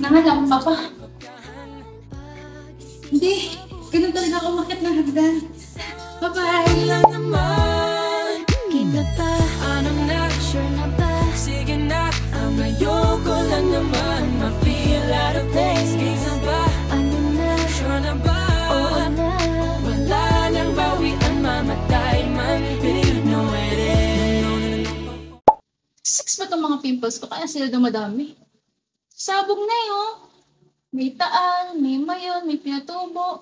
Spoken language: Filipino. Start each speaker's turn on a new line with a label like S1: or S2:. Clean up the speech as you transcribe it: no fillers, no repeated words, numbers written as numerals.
S1: Nanganak pa pa. Hindi. Ganun talaga ako umakyat ng hagdan. Bye-bye!
S2: Kita pa, anong na, sure na ba? Sige na, ang ayoko lang naman ma-feel out of place. Kita ba, ano na, sure na ba? Oo na, wala nang bawian, mamatay man, you know it is.
S1: Six ba itong mga pimples ko? Kaya sila dumadami. Sabog na eh, oh. May taal, may mayon, may pinatubo.